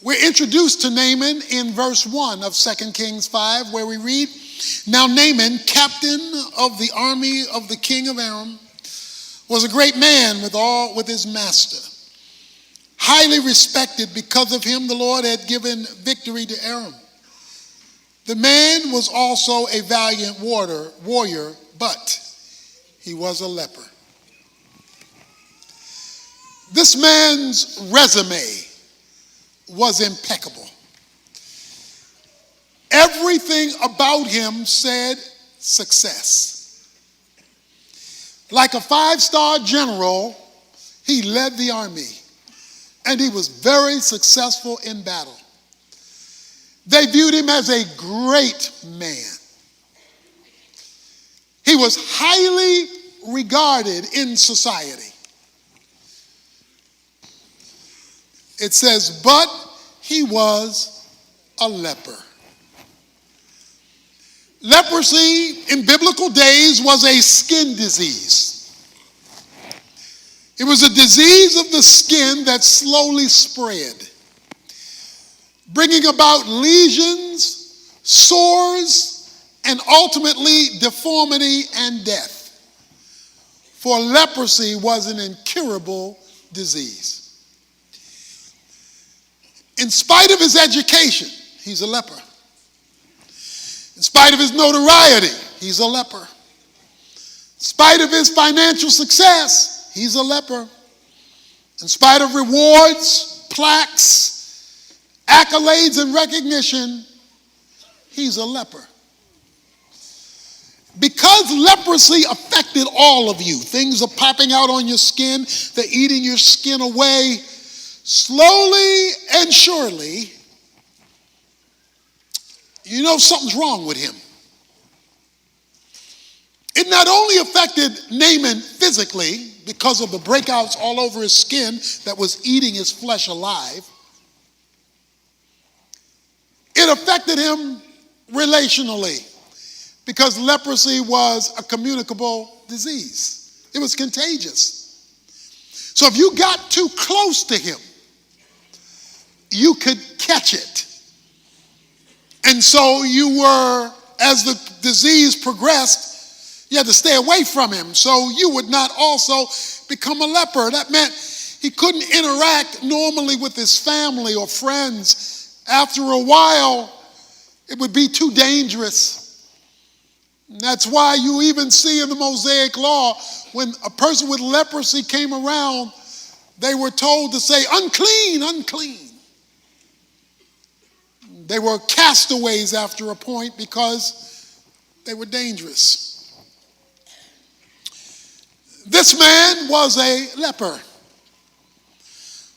We're introduced to Naaman in verse 1 of 2 Kings 5, where we read, "Now Naaman, captain of the army of the king of Aram, was a great man with his master, highly respected. Because of him, the Lord had given victory to Aram. The man was also a valiant warrior, but he was a leper." This man's resume was impeccable. Everything about him said success. Like a 5-star general, he led the army, and he was very successful in battle. They viewed him as a great man. He was highly regarded in society. It says, but he was a leper. Leprosy in biblical days was a skin disease. It was a disease of the skin that slowly spread, bringing about lesions, sores, and ultimately deformity and death. For leprosy was an incurable disease. In spite of his education, he's a leper. In spite of his notoriety, he's a leper. In spite of his financial success, he's a leper. In spite of rewards, plaques, accolades, and recognition, he's a leper. Because leprosy affected all of you, things are popping out on your skin, they're eating your skin away. Slowly and surely, you know something's wrong with him. It not only affected Naaman physically because of the breakouts all over his skin that was eating his flesh alive, it affected him relationally because leprosy was a communicable disease. It was contagious. So if you got too close to him, you could catch it. And so you were, as the disease progressed, you had to stay away from him so you would not also become a leper. That meant he couldn't interact normally with his family or friends. After a while, it would be too dangerous. And that's why you even see in the Mosaic Law, when a person with leprosy came around, they were told to say, "Unclean, unclean." They were castaways after a point because they were dangerous. This man was a leper.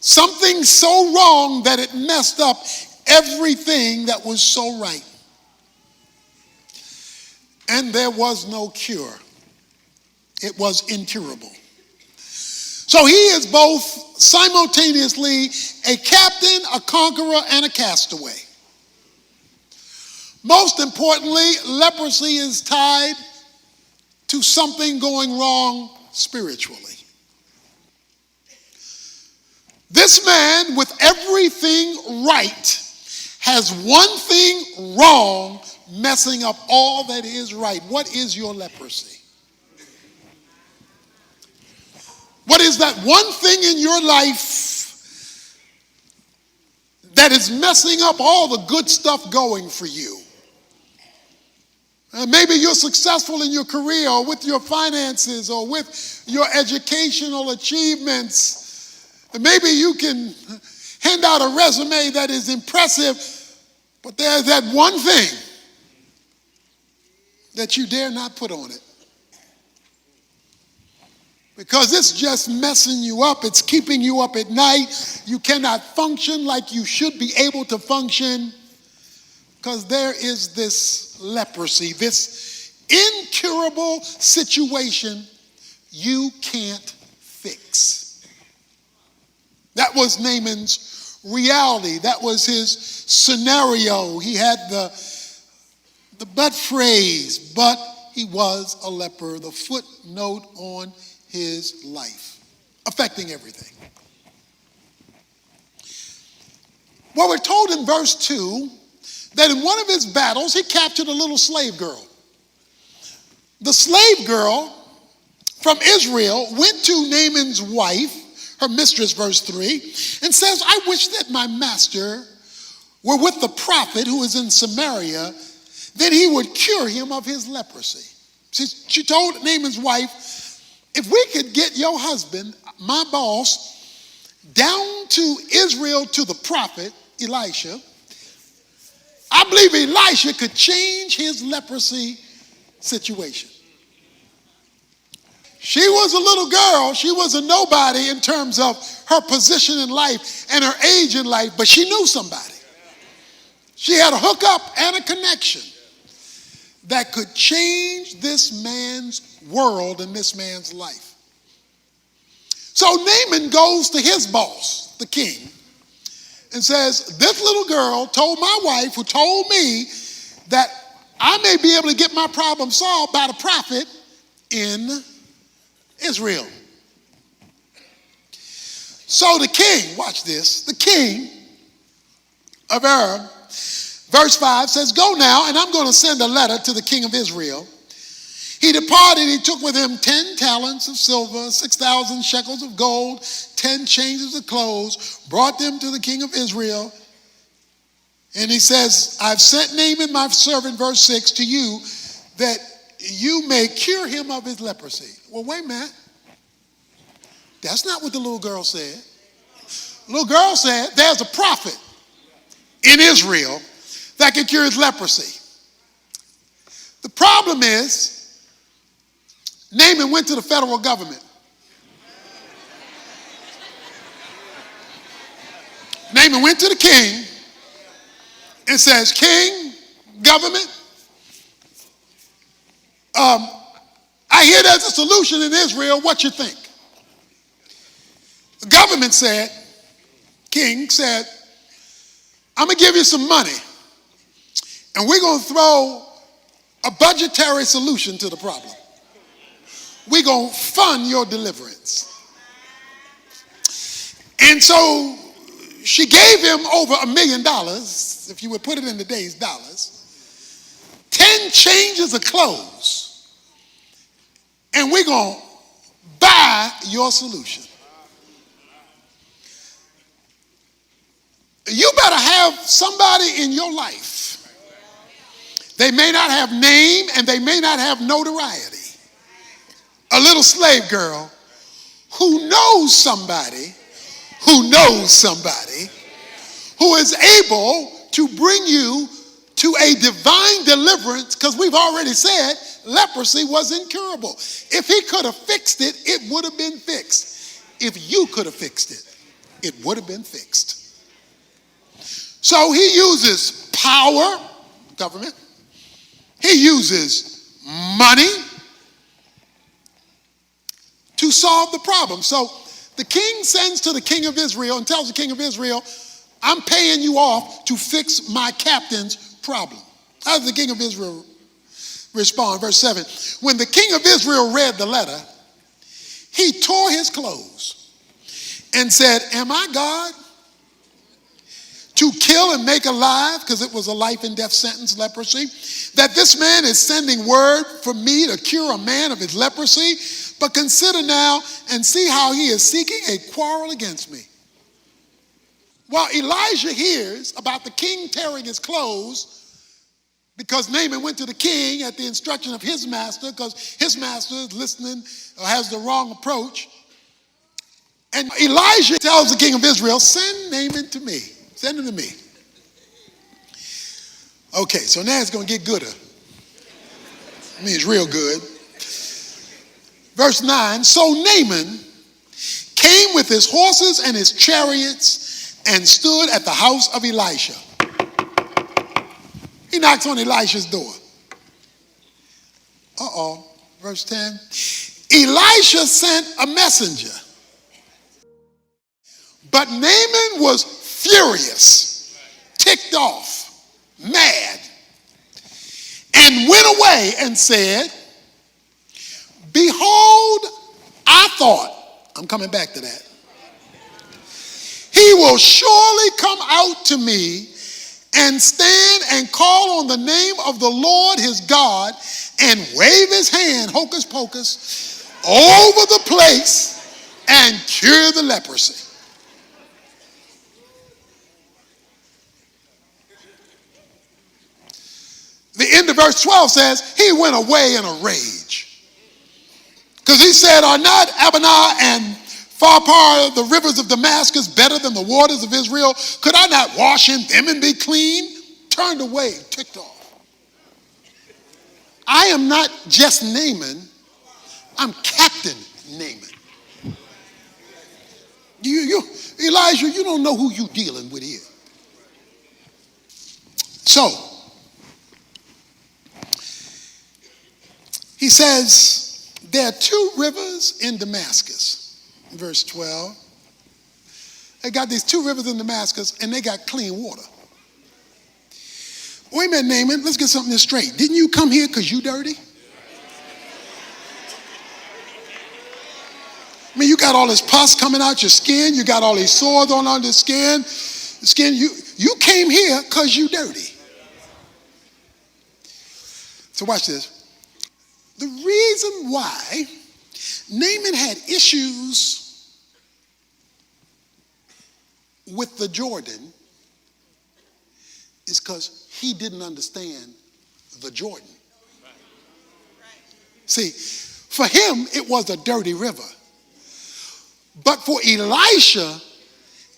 Something so wrong that it messed up everything that was so right. And there was no cure. It was incurable. So he is both simultaneously a captain, a conqueror, and a castaway. Most importantly, leprosy is tied to something going wrong spiritually. This man, with everything right, has one thing wrong, messing up all that is right. What is your leprosy? What is that one thing in your life that is messing up all the good stuff going for you? Maybe you're successful in your career or with your finances or with your educational achievements. And maybe you can hand out a resume that is impressive, but there's that one thing that you dare not put on it. Because it's just messing you up. It's keeping you up at night. You cannot function like you should be able to function because there is this leprosy, this incurable situation you can't fix. That was Naaman's reality. That was his scenario. He had the but phrase, but he was a leper, the footnote on his life, affecting everything. Well, we're told in verse 2 that in one of his battles, he captured a little slave girl. The slave girl from Israel went to Naaman's wife, her mistress, verse 3, and says, I wish that my master were with the prophet who is in Samaria, then he would cure him of his leprosy. She told Naaman's wife, if we could get your husband, my boss, down to Israel to the prophet, Elisha, I believe Elisha could change his leprosy situation. She was a little girl. She was a nobody in terms of her position in life and her age in life, but she knew somebody. She had a hookup and a connection that could change this man's world and this man's life. So Naaman goes to his boss, the king, and says, this little girl told my wife, who told me that I may be able to get my problem solved by the prophet in Israel. So the king, watch this, the king of Arab, verse 5 says, go now, and I'm going to send a letter to the king of Israel. He departed, he took with him 10 talents of silver, 6,000 shekels of gold, 10 changes of clothes, brought them to the king of Israel. And he says, I've sent Naaman, my servant, verse 6, to you, that you may cure him of his leprosy. Well, wait a minute. That's not what the little girl said. The little girl said, there's a prophet in Israel that can cure his leprosy. The problem is, Naaman went to the federal government. Naaman went to the king and says, King, government, I hear there's a solution in Israel. What you think? The government said, king said, I'm going to give you some money, and we're going to throw a budgetary solution to the problem. We're going to fund your deliverance. And so she gave him over $1 million, if you would put it in today's dollars, 10 changes of clothes, and we're going to buy your solution. You better have somebody in your life. They may not have name and they may not have notoriety. A little slave girl who knows somebody who is able to bring you to a divine deliverance, because we've already said leprosy was incurable. If he could have fixed it, it would have been fixed. If you could have fixed it, it would have been fixed. So he uses power, government. He uses money to solve the problem. So the king sends to the king of Israel and tells the king of Israel, I'm paying you off to fix my captain's problem. How does the king of Israel respond? Verse 7, when the king of Israel read the letter, he tore his clothes and said, am I God to kill and make alive, because it was a life and death sentence, leprosy, that this man is sending word for me to cure a man of his leprosy? But consider now and see how he is seeking a quarrel against me. Well, Elijah hears about the king tearing his clothes because Naaman went to the king at the instruction of his master, because his master is listening or has the wrong approach. And Elijah tells the king of Israel, send Naaman to me. Send him to me. Okay, so now it's going to get gooder. I mean, it's real good. Verse 9, so Naaman came with his horses and his chariots and stood at the house of Elisha. He knocks on Elisha's door. Verse 10. Elisha sent a messenger, but Naaman was furious, ticked off, mad, and went away and said, behold, I thought, I'm coming back to that. He will surely come out to me and stand and call on the name of the Lord his God and wave his hand, hocus pocus, over the place and cure the leprosy. The end of verse 12 says, he went away in a rage. Because he said, are not Abana and Pharpar, the rivers of Damascus, better than the waters of Israel? Could I not wash in them and be clean? Turned away, ticked off. I am not just Naaman, I'm Captain Naaman. Elijah, you don't know who you're dealing with here. So, he says, there are two rivers in Damascus. Verse 12. They got these two rivers in Damascus, and they got clean water. Wait a minute, Naaman, let's get something straight. Didn't you come here because you dirty? I mean, you got all this pus coming out your skin. You got all these sores on your skin. You came here because you dirty. So watch this. The reason why Naaman had issues with the Jordan is because he didn't understand the Jordan. See, for him, it was a dirty river. But for Elisha,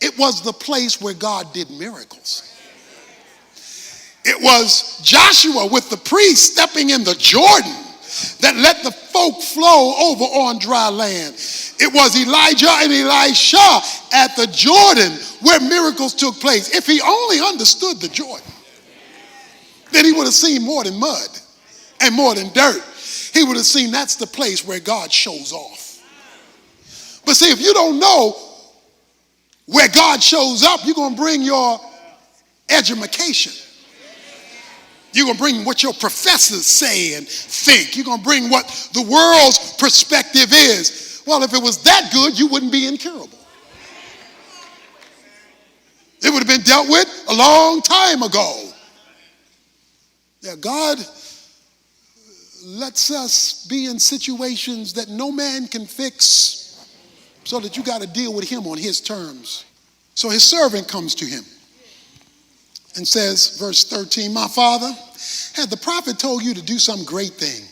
it was the place where God did miracles. It was Joshua with the priest stepping in the Jordan that let the folk flow over on dry land. It was Elijah and Elisha at the Jordan where miracles took place. If he only understood the Jordan, then he would have seen more than mud and more than dirt. He would have seen that's the place where God shows off. But see, if you don't know where God shows up, you're going to bring your edumacation. You're going to bring what your professors say and think. You're going to bring what the world's perspective is. Well, if it was that good, you wouldn't be incurable. It would have been dealt with a long time ago. Yeah, God lets us be in situations that no man can fix so that you got to deal with him on his terms. So his servant comes to him and says, verse 13, my father, had the prophet told you to do some great thing,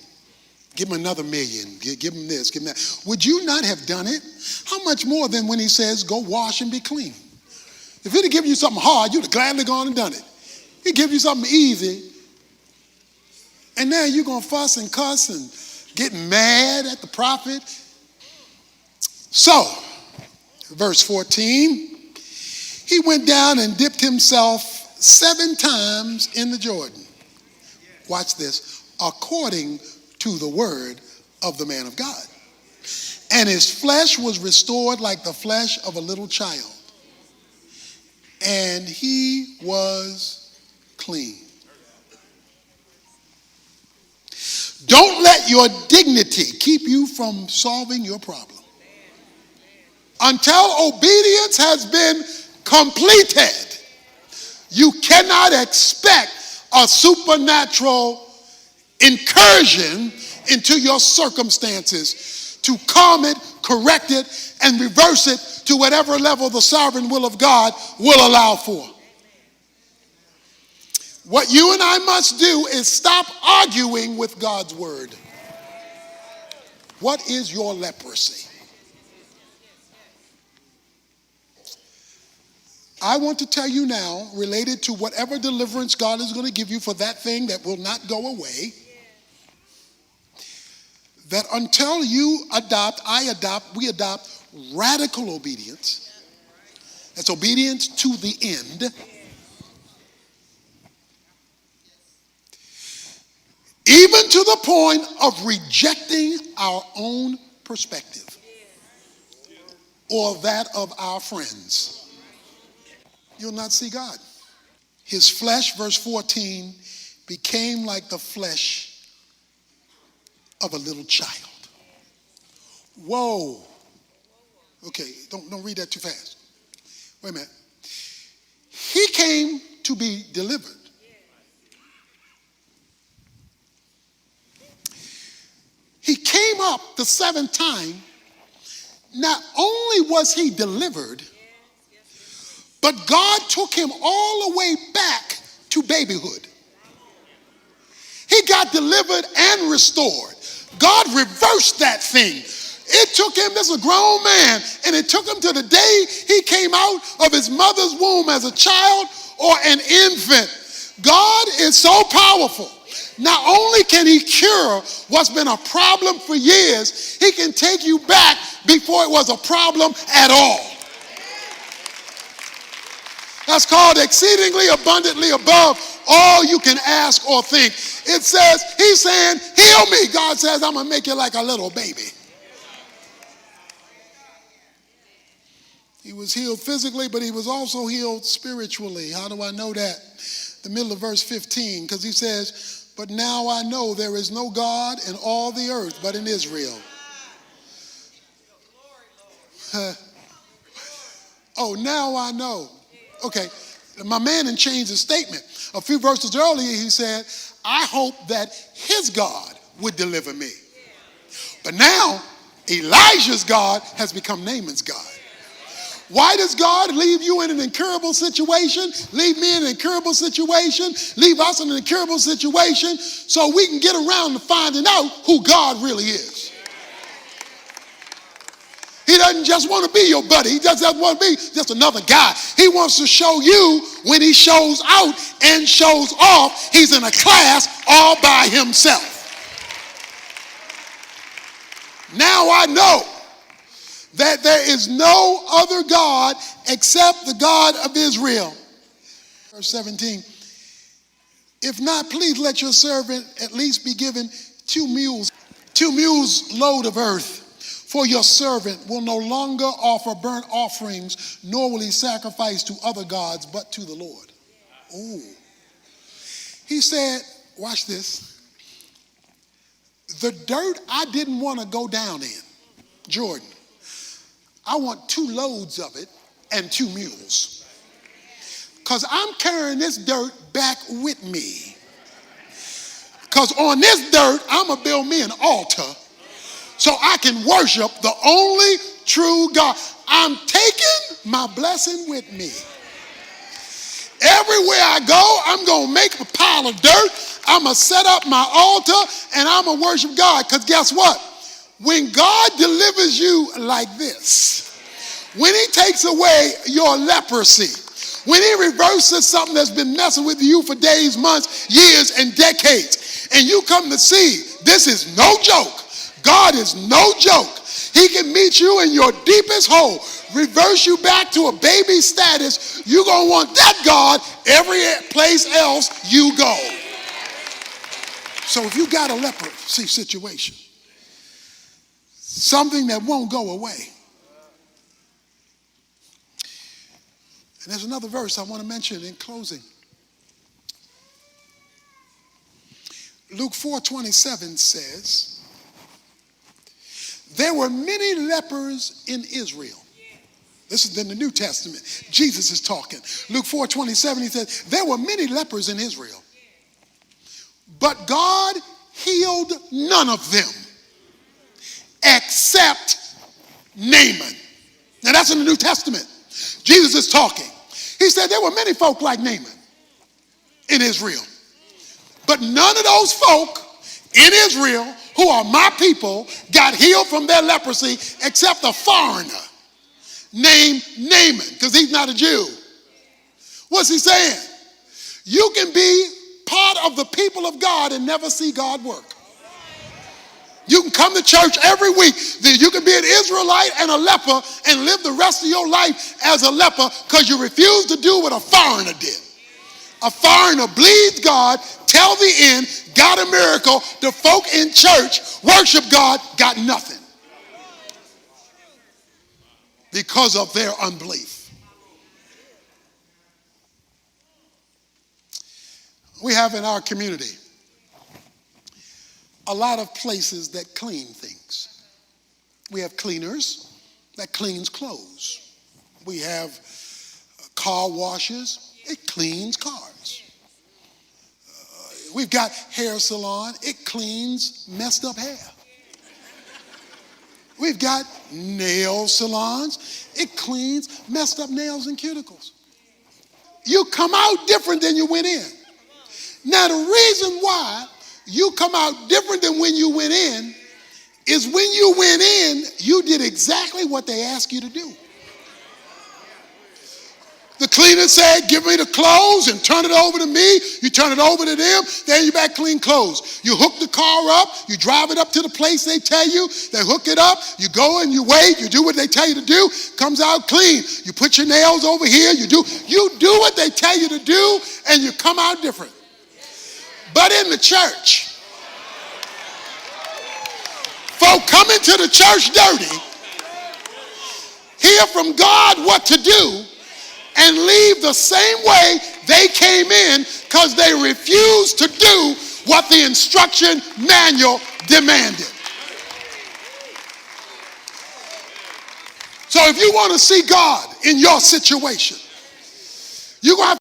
give him another million, give him this, give him that, would you not have done it? How much more than when he says, go wash and be clean? If he'd have given you something hard, you'd have gladly gone and done it. He'd give you something easy, and now you're going to fuss and cuss and get mad at the prophet. So, verse 14, he went down and dipped himself 7 times in the Jordan. Watch this. According to the word of the man of God. And his flesh was restored like the flesh of a little child. And he was clean. Don't let your dignity keep you from solving your problem. Until obedience has been completed, you cannot expect a supernatural incursion into your circumstances to calm it, correct it, and reverse it to whatever level the sovereign will of God will allow for. What you and I must do is stop arguing with God's word. What is your leprosy? I want to tell you now, related to whatever deliverance God is going to give you for that thing that will not go away, that until you adopt, we adopt radical obedience. That's obedience to the end. Even to the point of rejecting our own perspective or that of our friends. You'll not see God. His flesh, verse 14, became like the flesh of a little child. Whoa. Okay, don't read that too fast. Wait a minute. He came to be delivered. He came up the seventh time. Not only was he delivered, but God took him all the way back to babyhood. He got delivered and restored. God reversed that thing. It took him, this is a grown man, and it took him to the day he came out of his mother's womb as a child or an infant. God is so powerful. Not only can he cure what's been a problem for years, he can take you back before it was a problem at all. That's called exceedingly abundantly above all you can ask or think. It says, he's saying, heal me. God says, I'm going to make you like a little baby. He was healed physically, but he was also healed spiritually. How do I know that? The middle of verse 15, because he says, but now I know there is no God in all the earth but in Israel. Oh, now I know. Okay, my man had changed his statement. A few verses earlier, he said, I hope that his God would deliver me. But now, Elijah's God has become Naaman's God. Why does God leave you in an incurable situation, leave me in an incurable situation, leave us in an incurable situation so we can get around to finding out who God really is? He doesn't just want to be your buddy. He doesn't want to be just another guy. He wants to show you when he shows out and shows off, he's in a class all by himself. Now I know that there is no other God except the God of Israel. Verse 17, if not, please let your servant at least be given 2 mules load of earth. For your servant will no longer offer burnt offerings, nor will he sacrifice to other gods, but to the Lord. Ooh. He said, watch this. The dirt I didn't want to go down in, Jordan, I want 2 loads of it and 2 mules. Because I'm carrying this dirt back with me. Because on this dirt, I'm going to build me an altar so I can worship the only true God. I'm taking my blessing with me. Everywhere I go, I'm going to make a pile of dirt. I'm going to set up my altar and I'm going to worship God. Because guess what? When God delivers you like this, when he takes away your leprosy, when he reverses something that's been messing with you for days, months, years, and decades, and you come to see this is no joke. God is no joke. He can meet you in your deepest hole, reverse you back to a baby status. You're going to want that God every place else you go. So if you got a leprosy situation, something that won't go away. And there's another verse I want to mention in closing. Luke 4:27 says, there were many lepers in Israel. This is in the New Testament. Jesus is talking. Luke 4:27, he says, there were many lepers in Israel, but God healed none of them except Naaman. Now that's in the New Testament. Jesus is talking. He said there were many folk like Naaman in Israel, but none of those folk in Israel who are my people got healed from their leprosy except a foreigner named Naaman, because he's not a Jew. What's he saying? You can be part of the people of God and never see God work. You can come to church every week. You can be an Israelite and a leper and live the rest of your life as a leper because you refuse to do what a foreigner did. A foreigner bleeds God, tell the end, got a miracle. The folk in church worship God, got nothing because of their unbelief. We have in our community a lot of places that clean things. We have cleaners that cleans clothes. We have car washes. It cleans cars. We've got hair salon. It cleans messed up hair. We've got nail salons. It cleans messed up nails and cuticles. You come out different than you went in. Now, the reason why you come out different than when you went in is when you went in, you did exactly what they asked you to do. The cleaner said, give me the clothes and turn it over to me. You turn it over to them, then you back clean clothes. You hook the car up, you drive it up to the place they tell you, they hook it up, you go and you wait, you do what they tell you to do, comes out clean. You put your nails over here, you do what they tell you to do, and you come out different. But in the church, folk come into the church dirty, hear from God what to do, and leave the same way they came in because they refused to do what the instruction manual demanded. So if you want to see God in your situation, you're going to have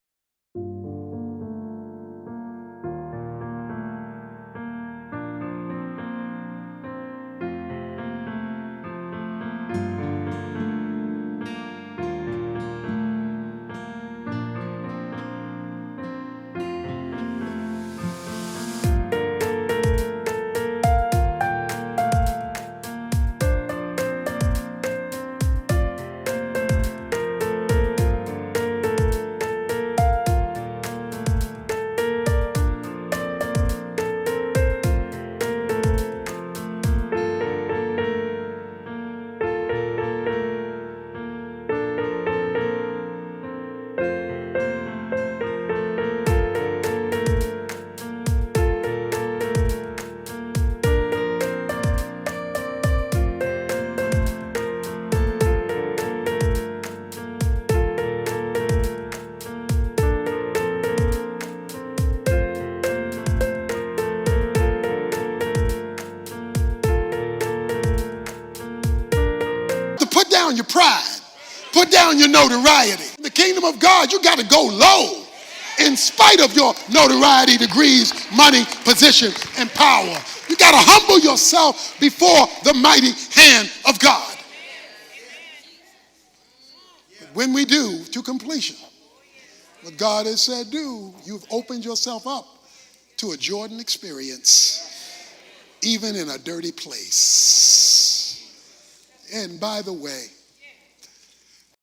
put down your pride, put down your notoriety. In the kingdom of God, you got to go low in spite of your notoriety, degrees, money, position, and power. You got to humble yourself before the mighty hand of God. But when we do to completion what God has said do, you've opened yourself up to a Jordan experience, even in a dirty place. And by the way,